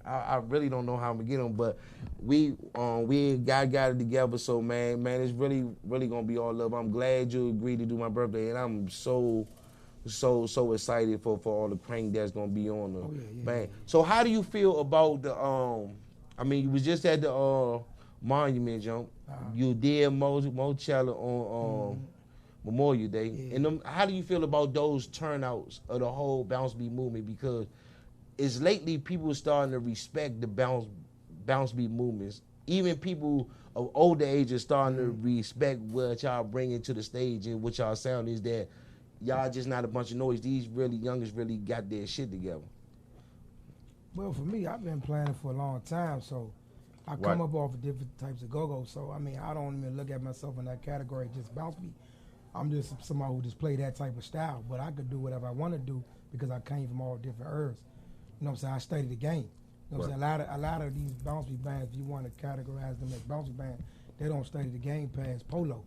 I really don't know how I'm gonna get him, but we got it together. So man, it's really gonna be all love. I'm glad you agreed to do my birthday, and I'm so excited for all the prank that's gonna be on the band. So how do you feel about the I mean, you was just at the Monument jump. You did Mochella on Memorial Day. Yeah. And how do you feel about those turnouts of the whole bounce beat movement? Because it's lately people starting to respect the bounce beat movements. Even people of older age are starting to respect what y'all bringing to the stage and what y'all sound is that y'all just not a bunch of noise. These really youngest really got their shit together. Well, for me, I've been playing for a long time, so I come up off of different types of go-go. So, I mean, I don't even look at myself in that category, just bounce beat. I'm just somebody who just play that type of style, but I could do whatever I want to do because I came from all different eras. You know what I'm saying? I studied the game. You know what I'm saying? A lot of these bounce beat bands, if you want to categorize them as bounce beat bands, they don't study the game past polo.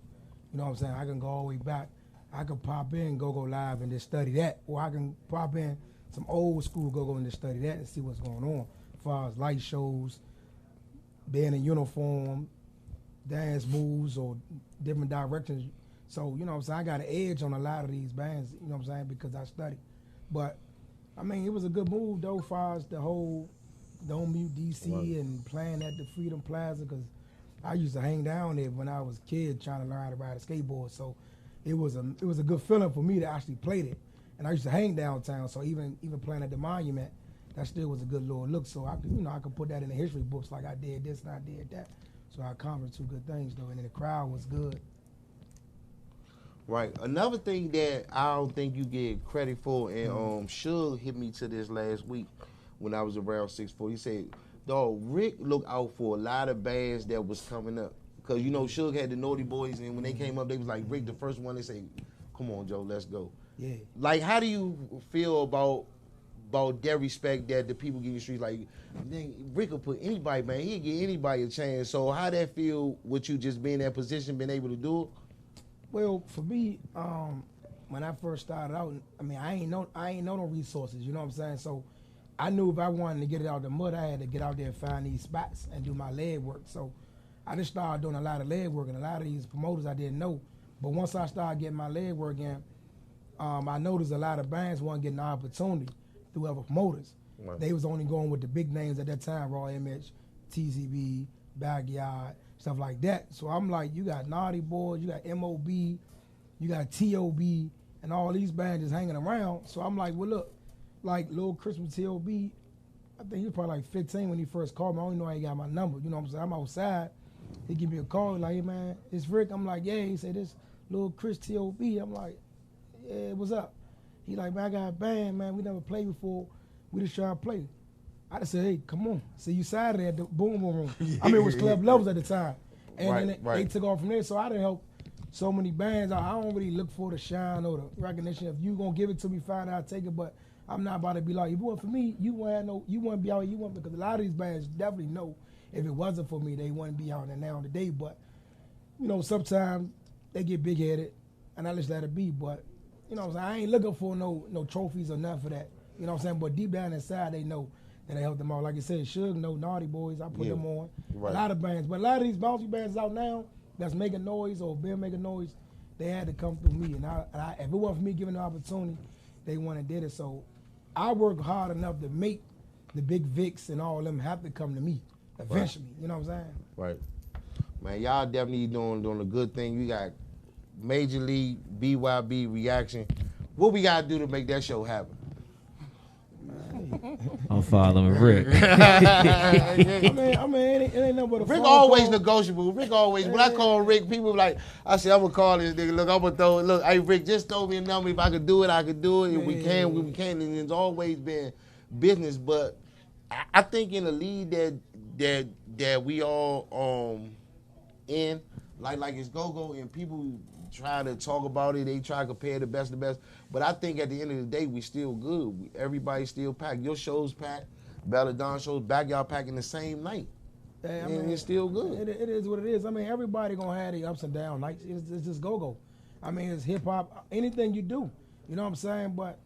You know what I'm saying? I can go all the way back. I can pop in, go live, and just study that, or I can pop in some old school go and just study that and see what's going on as far as light shows, being in uniform, dance moves, or different directions. So, you know what I'm saying, I got an edge on a lot of these bands, you know what I'm saying, because I study. But, I mean, it was a good move, though, as far as the whole Dome DC and playing at the Freedom Plaza because I used to hang down there when I was a kid trying to learn how to ride a skateboard. So it was a good feeling for me to actually play it. And I used to hang downtown, so even playing at the Monument, that still was a good little look. So I could put that in the history books like I did this and I did that. So I accomplished 2 good things though, and then the crowd was good. Right. Another thing that I don't think you get credit for, and Suge hit me to this last week when I was around 640. He said, dog, Rick looked out for a lot of bands that was coming up. Because, Suge had the Naughty Boys, and when they came up, they was like, Rick, the first one, they say, come on, Joe, let's go. Yeah. Like, how do you feel about that respect that the people give you the streets? Like, Rick will put anybody, man, he'll give anybody a chance. So how that feel with you just being in that position, being able to do it? Well, for me, when I first started out, I mean, I ain't know no resources, you know what I'm saying? So I knew if I wanted to get it out the mud, I had to get out there and find these spots and do my leg work. So I just started doing a lot of leg work, and a lot of these promoters I didn't know. But once I started getting my leg work in, I noticed a lot of bands weren't getting the opportunity through other promoters. Right. They was only going with the big names at that time, Raw Image, TCB, Backyard, stuff like that. So I'm like, you got Naughty Boys, you got MOB, you got TOB, and all these bands just hanging around. So I'm like, well, look, like Lil Chris from TOB, I think he was probably like 15 when he first called me. I don't even know how he got my number. You know what I'm saying? I'm outside. He give me a call, like, hey, man, it's Rick. I'm like, yeah. He said, this Lil Chris TOB. I'm like, yeah, what's up? He like, man, I got a band, man. We never played before. We just trying to play. I just said, hey, come on. See you Saturday at the Boom Boom Room. I mean, it was Club Levels at the time. And then they took off from there. So I didn't help so many bands. I don't really look for the shine or the recognition. If you going to give it to me, fine, I'll take it. But I'm not about to be like, if it wasn't for me, you wouldn't be out here. Because a lot of these bands definitely know if it wasn't for me, they wouldn't be out there now today. But, sometimes they get big-headed, and I just let it be. But, I ain't looking for no trophies or nothing for that. You know what I'm saying? But deep down inside, they know that I helped them out. Like I said, Suge know Naughty Boys. I put them on. Right. A lot of bands. But a lot of these bouncy bands out now that's making noise or been making noise, they had to come through me. And if it wasn't for me giving the opportunity, they went and did it. So I work hard enough to make the big Vicks and all of them have to come to me eventually. Right. You know what I'm saying? Right. Man, y'all definitely doing a good thing. You got Major League, BYB, Reaction. What we got to do to make that show happen? I'm following Rick. I mean, it ain't nothing but a Rick always negotiable. Rick always, when I call Rick, people like, I say, I'm going to call this nigga. Look, I'm going to throw it. Look, hey, Rick, just throw me a number. If I could do it, I could do it. If we can, we can. And it's always been business. But I think in the league that we all in, like it's go-go, and people try to talk about it, they try to compare the best of the best. But I think at the end of the day, we still good. Everybody's still packed. Your show's packed. belaDona show's Backyard packing the same night. Yeah, and it's still good. It is what it is. I mean, everybody going to have the ups and downs nights. It's just go-go. I mean, it's hip-hop, anything you do. You know what I'm saying? But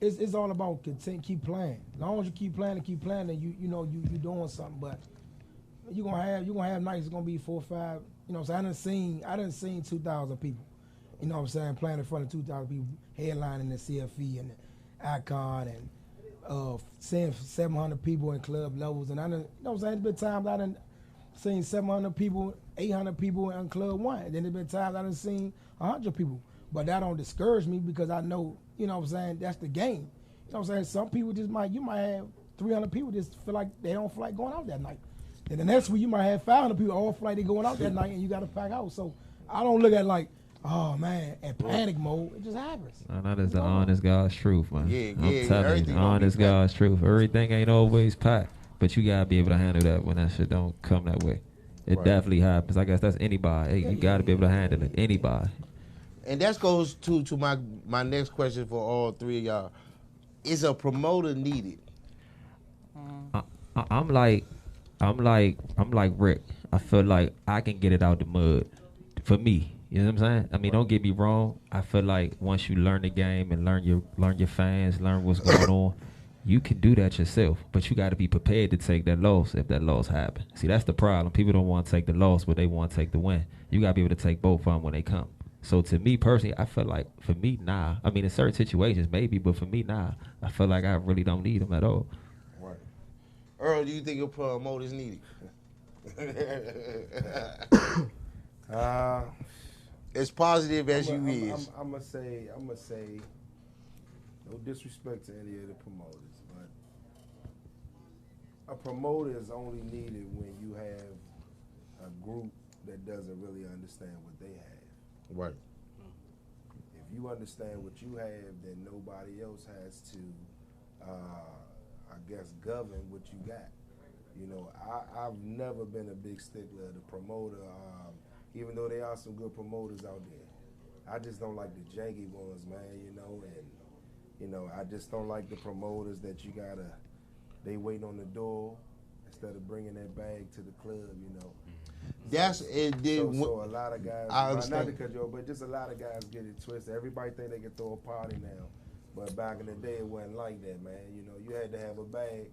it's all about keep playing. As long as you keep playing, then you doing something. But you're gonna have nights. It's gonna be 4 or 5. You know what I'm saying? I done seen 2,000 people. You know what I'm saying? Playing in front of 2,000 people, headlining the CFE and the Icon, and seeing 700 people in Club Levels. And I done, you know what I'm saying? There's been times I done seen 700 people, 800 people in Club 1. And then there's been times I done seen 100 people. But that don't discourage me because I know, you know what I'm saying, that's the game. You know what I'm saying? Some people you might have 300 people just feel like they don't feel like going out that night. And the next week you might have 500 people all feel like they going out that night and you got to pack out. So I don't look at it like, oh man, in panic mode. It just happens. No, that is the honest God's truth, man. I'm telling you, honest God's God's truth. Everything ain't always packed, but you gotta be able to handle that when that shit don't come that way. It definitely happens. I guess that's anybody. Hey, you gotta be able to handle it. Anybody. And that goes to my next question for all three of y'all. Is a promoter needed? I'm like Rick. I feel like I can get it out the mud for me. You know what I'm saying? I mean, don't get me wrong. I feel like once you learn the game and learn your fans, learn what's going on, you can do that yourself. But you got to be prepared to take that loss if that loss happens. See, that's the problem. People don't want to take the loss, but they want to take the win. You got to be able to take both of them when they come. So to me personally, I feel like for me, nah. I mean, in certain situations maybe, but for me, nah. I feel like I really don't need them at all. Right. Earl, do you think a promoter is needed? As positive as you is. I'm gonna say, no disrespect to any of the promoters, but a promoter is only needed when you have a group that doesn't really understand what they have. Right. If you understand what you have, then nobody else has to, I guess, govern what you got. You know, I've never been a big stickler of the promoter, even though there are some good promoters out there. I just don't like the janky ones, man, you know, and, you know, I just don't like the promoters that they wait on the door instead of bringing that bag to the club, you know. That's it. So a lot of guys, not to cut you off, but just a lot of guys get it twisted. Everybody think they can throw a party now, but back in the day it wasn't like that, man. You know, you had to have a bag,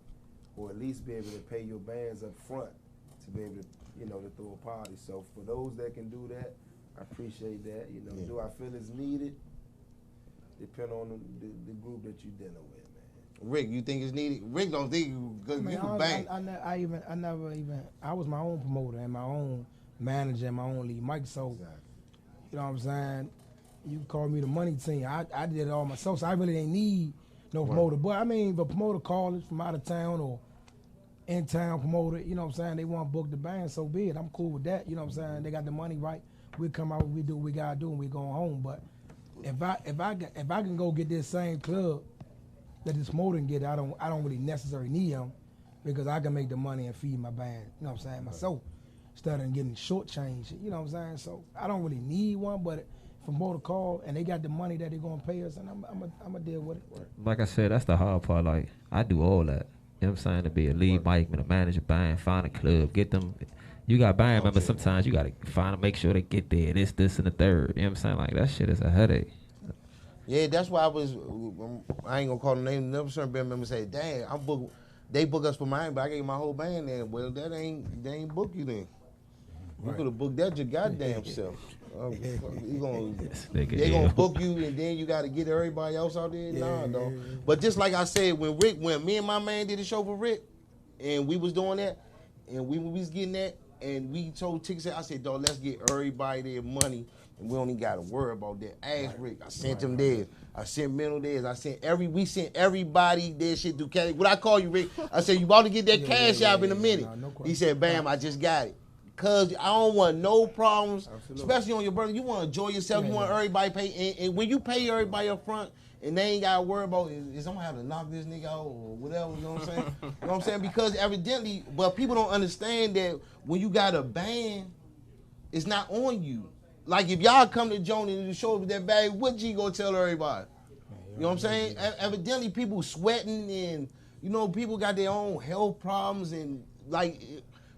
or at least be able to pay your bands up front to be able to, you know, to throw a party. So for those that can do that, I appreciate that. You know, do I feel it's needed? Depend on the group that you're dealing with. Rick, you think it's needed? Rick don't think because you can bang. I was my own promoter and my own manager and my own lead Mike. So, you know what I'm saying? You call me the money team. I did it all myself, so I really didn't need no promoter. But I mean, if a promoter calls from out of town or in town promoter, you know what I'm saying? They want to book the band, so be it. I'm cool with that. You know what I'm saying? They got the money right. We come out, we do what we gotta do, and we going home. But if I can go get this same club that this promoter can get, I don't really necessarily need him because I can make the money and feed my band, you know what I'm saying, myself, instead of getting shortchanged, you know what I'm saying? So I don't really need one, but if a promoter call and they got the money that they're going to pay us, and I'm going to deal with it. Like I said, that's the hard part. Like, I do all that. You know what I'm saying? To be a lead mic, a manager, band, find a club, get them. You got band members, sometimes you got to find them, make sure they get there, this, and the third. You know what I'm saying? Like, that shit is a headache. Yeah, that's why I ain't gonna call the name. Never certain band members say, "Dang, I'm booked." They book us for mine, but I gave my whole band there. Well, they ain't book you then. You could have booked that your goddamn self. They gonna book you, and then you got to get everybody else out there. Nah, though. But just like I said, when me and my man did a show for Rick, and we was doing that, and we was getting that, and we told tickets, I said, dog, let's get everybody their money. And we only got to worry about that. Ask Rick. I sent him theirs. I sent Mental theirs. We sent everybody their shit through cash. What I call you, Rick? I said, you about to get that cash out in a minute. No he said, bam, I just got it. Because I don't want no problems, especially on your birthday. You want to enjoy yourself. You want everybody pay. And when you pay everybody up front, and they ain't got to worry about, is I'm going to have to knock this nigga out or whatever, you know what I'm saying? You know what I'm saying? Because evidently, but people don't understand that when you got a band, it's not on you. Like if y'all come to Joni and show up with that bag, what G gonna tell everybody? You know what I'm saying? Evidently people sweating and, you know, people got their own health problems and like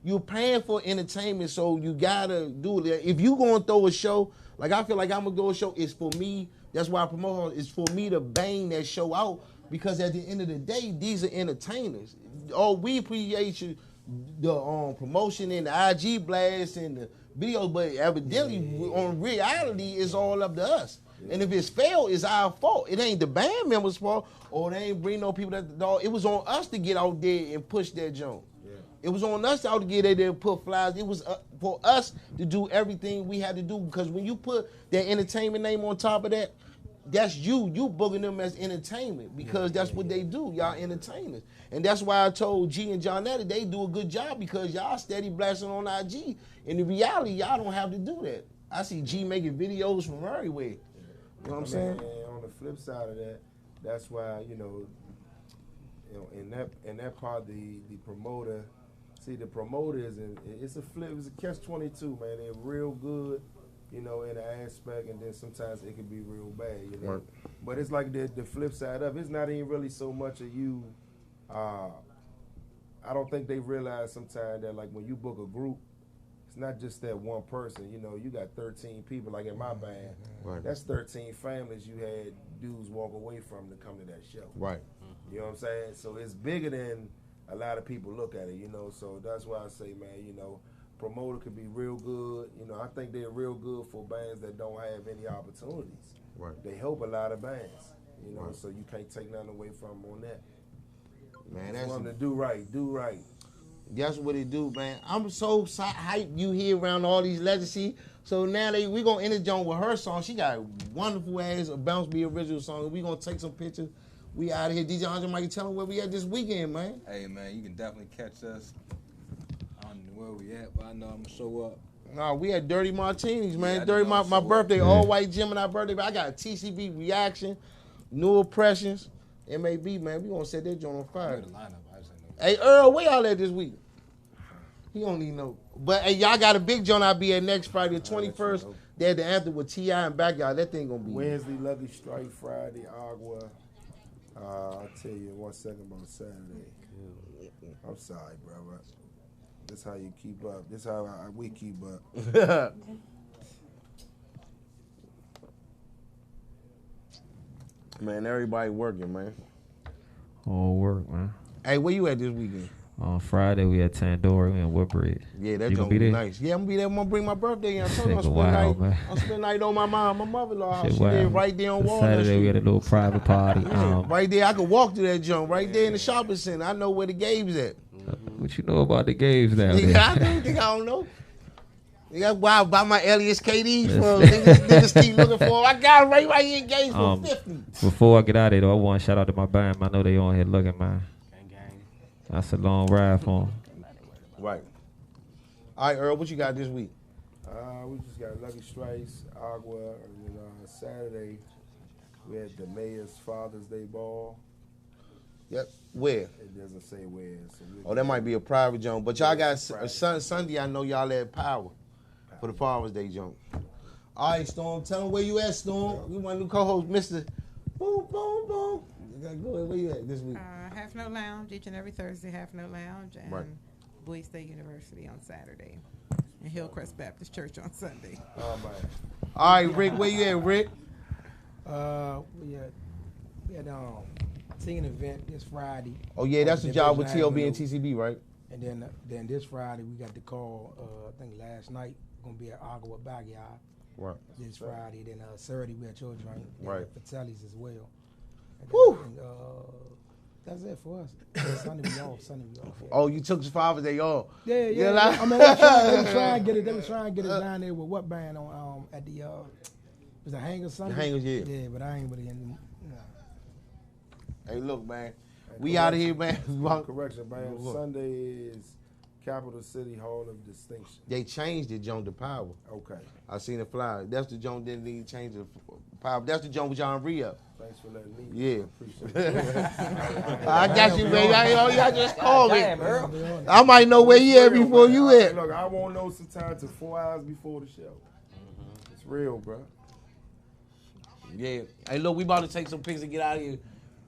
you're paying for entertainment, so you gotta do it. If you gonna throw a show, like I feel like I'm gonna throw a show, it's for me. That's why I promote it's for me to bang that show out because at the end of the day, these are entertainers. Oh, we appreciate you, the promotion and the IG blast and the videos, but evidently on reality, it's all up to us. And if it's failed, it's our fault. It ain't the band members' fault, or they ain't bring no people that the dog. It was on us to get out there and push that joint. It was on us out to get out there and put flyers. It was for us to do everything we had to do because when you put that entertainment name on top of that, that's you booking them as entertainment because that's what they do. Y'all entertainers. And that's why I told G and Johnetta they do a good job because y'all steady blasting on IG. In the reality, y'all don't have to do that. I see G making videos from everywhere. You know what I'm saying? And on the flip side of that, that's why, you know, in that part, the promoter, see the promoters, and it's a catch-22, man. They're real good, you know, in an aspect, and then sometimes it can be real bad, you know. Right. But it's like the flip side of it. It's not even really so much of you. I don't think they realize sometimes that, like, when you book a group, it's not just that one person. You know, you got 13 people, like in my band. Right. That's 13 families you had dudes walk away from to come to that show. Right. You know what I'm saying? So it's bigger than a lot of people look at it, you know. So that's why I say, man, you know, promoter could be real good. You know, I think they're real good for bands that don't have any opportunities. Right. They help a lot of bands, you know, so you can't take nothing away from them on that. Man, that's want to do right. Do right. That's what it do, man. I'm so hyped you here around all these legacy. So now we gonna end the joint with her song. She got a wonderful ass a Bounce B original song. We gonna take some pictures. We out of here. DJ Andre Mikey, tell them where we at this weekend, man. Hey, man, you can definitely catch us. I don't know where we at, but I know I'm gonna show up. Nah, we had Dirty Martinis, man. Yeah, Dirty my birthday, all white Gemini birthday. But I got a TCB reaction, New Impressions, MAB, man. We gonna set that joint on fire. Hey, Earl, where y'all at this week? He don't need no. But hey, y'all got a big joint I'll be at next Friday, the 21st. They had the anthem with T.I. and Backyard. That thing gonna be Wednesday, Lucky Strike. Friday, Agua. I'll tell you in 1 second about Saturday. I'm sorry, bro. This how you keep up. This how we keep up. Man, everybody working, man. All work, man. Hey, where you at this weekend? On Friday, we at Tandora. We in Woodbridge. Yeah, that's you gonna be nice. Yeah, I'm gonna be there. I'm gonna bring my birthday in. I told you I'm spend night on my mother-in-law house. She live right there on Walnut Saturday, Street. we had a little private party. Right there, I could walk through that junk. Right there in the shopping center. I know where the game's at. What you know about the games now? I don't know. That's why I buy my Elias KDs from. Niggas keep looking for them. I got them right here in games for 50. Before I get out of here, though, I want to shout out to my band. I know they on here looking, man. That's a long ride for them. Right. All right, Earl, what you got this week? We just got Lucky Strikes, Agua, and then Saturday we had the Mayor's Father's Day Ball. Yep. Where? It doesn't say where. So that might be a private jump. But y'all got Sunday, I know y'all had power for the Father's Day jump. All right, Storm, tell them where you at, Storm. You my new co-host, Mr. Boom, boom, boom. Go ahead, where you at this week? Half Note Lounge each and every Thursday, Half Note Lounge, and Bowie State University on Saturday, and Hillcrest Baptist Church on Sunday. Oh, man. All right, Rick, where you at, Rick? We had singing event this Friday. Oh yeah, that's the job with TLB and TCB, right? And then this Friday we got the call. I think last night gonna be at Agua Backyard. Right. This Friday, then Saturday we at your joint. Right. Fatalities as well. Woo. That's it for us. Sunday we off. Yeah. Oh, you took the Father's Day off? Yeah. I mean, they was trying to get it. They was trying to get it down there with what band on at the was it Hangers Sunday? The Hangers, yeah. Yeah, but I ain't really in. Hey, look, man. We out of here, man. Correction, man. Sunday is Capital City Hall of Distinction. They changed it, Joan, to Power. Okay. I seen the flyer. That's the Joan didn't need to change the Power. That's the Joan with John Re-Up. Thanks for letting me. Yeah. Appreciate it. I got you, baby. Y'all just call me. I might know where you at before you at. Look, I won't know sometimes till 4 hours before the show. It's real, bro. Yeah. Hey, look, we about to take some pics and get out of here.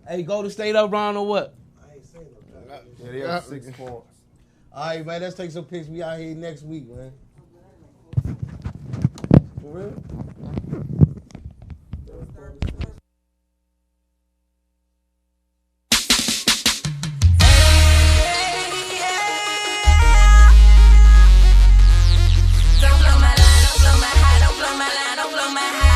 Hey, go to State Up, Ron, or what? I ain't saying no. Yeah, they have 6 points. All right, man, let's take some pics. We out here next week, man. For real? Don't blow my line, don't blow my high, don't blow my line, don't blow my high.